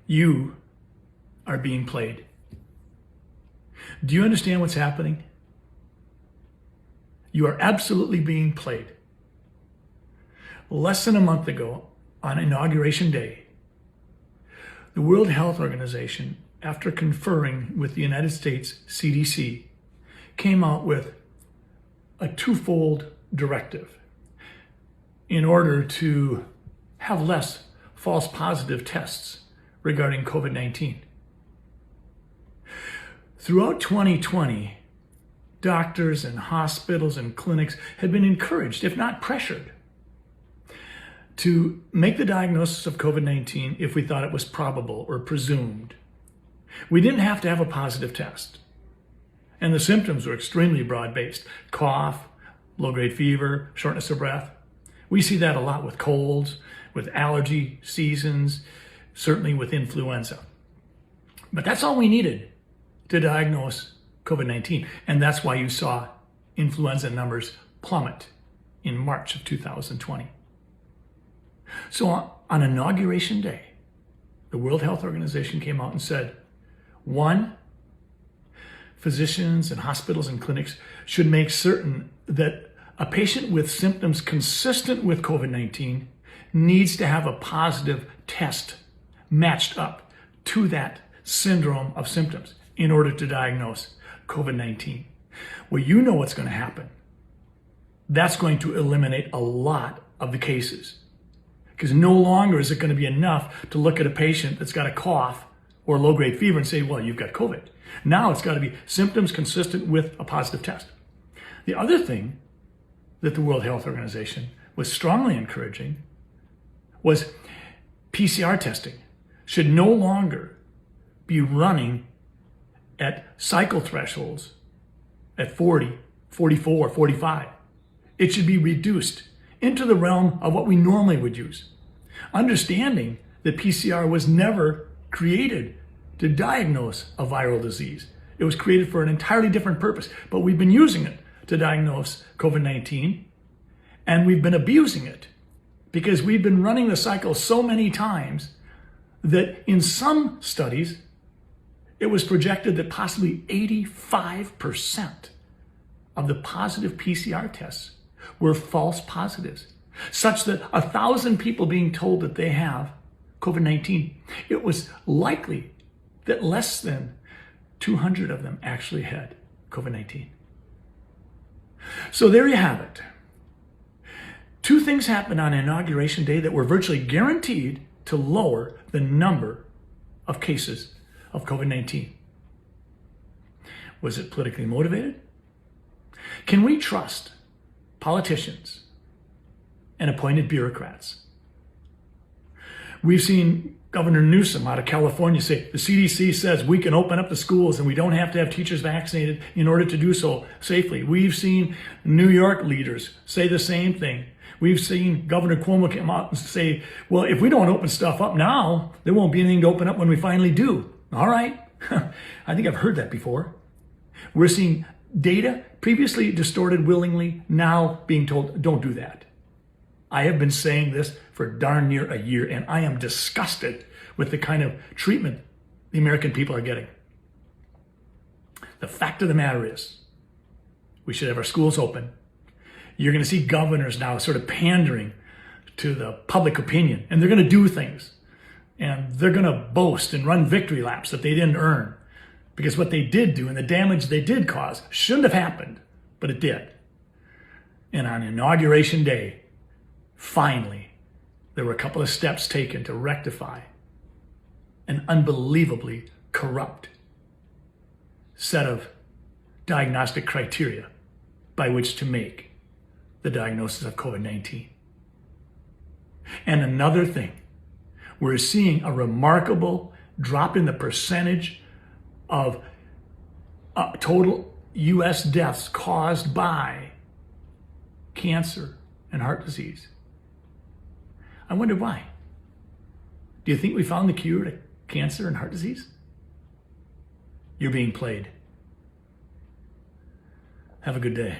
You are being played. Do you understand what's happening? You are absolutely being played. Less than a month ago, on Inauguration Day, the World Health Organization, after conferring with the United States CDC, came out with a twofold directive in order to have less false positive tests regarding COVID-19. Throughout 2020, doctors and hospitals and clinics had been encouraged, if not pressured, to make the diagnosis of COVID-19 if we thought it was probable or presumed. We didn't have to have a positive test. And the symptoms were extremely broad-based. Cough, low-grade fever, shortness of breath. We see that a lot with colds, with allergy seasons, certainly with influenza. But that's all we needed to diagnose COVID-19. And that's why you saw influenza numbers plummet in March of 2020. So on Inauguration Day, the World Health Organization came out and said, one, physicians and hospitals and clinics should make certain that a patient with symptoms consistent with COVID-19 needs to have a positive test matched up to that syndrome of symptoms in order to diagnose COVID-19. Well, you know what's going to happen. That's going to eliminate a lot of the cases, because no longer is it going to be enough to look at a patient that's got a cough or low-grade fever and say, well, you've got COVID. Now it's got to be symptoms consistent with a positive test. The other thing that the World Health Organization was strongly encouraging was PCR testing should no longer be running at cycle thresholds at 40, 44, 45. It should be reduced into the realm of what we normally would use. Understanding that PCR was never created to diagnose a viral disease. It was created for an entirely different purpose, but we've been using it to diagnose COVID-19, and we've been abusing it because we've been running the cycle so many times that in some studies, it was projected that possibly 85% of the positive PCR tests were false positives, such that 1,000 people being told that they have COVID-19, it was likely that less than 200 of them actually had COVID-19. So there you have it. Two things happened on Inauguration Day that were virtually guaranteed to lower the number of cases of COVID-19. Was it politically motivated? Can we trust politicians and appointed bureaucrats? We've seen Governor Newsom out of California say the CDC says we can open up the schools and we don't have to have teachers vaccinated in order to do so safely. We've seen New York leaders say the same thing. We've seen Governor Cuomo come out and say, well, if we don't open stuff up now, there won't be anything to open up when we finally do. All right. I think I've heard that before. We're seeing data previously distorted willingly, now being told, don't do that. I have been saying this for darn near a year, and I am disgusted with the kind of treatment the American people are getting. The fact of the matter is, we should have our schools open. You're going to see governors now sort of pandering to the public opinion, and they're going to do things. And they're going to boast and run victory laps that they didn't earn. Because what they did do and the damage they did cause shouldn't have happened, but it did. And on Inauguration Day, finally, there were a couple of steps taken to rectify an unbelievably corrupt set of diagnostic criteria by which to make the diagnosis of COVID-19. And another thing, we're seeing a remarkable drop in the percentage of total U.S. deaths caused by cancer and heart disease. I wonder why. Do you think we found the cure to cancer and heart disease? You're being played. Have a good day.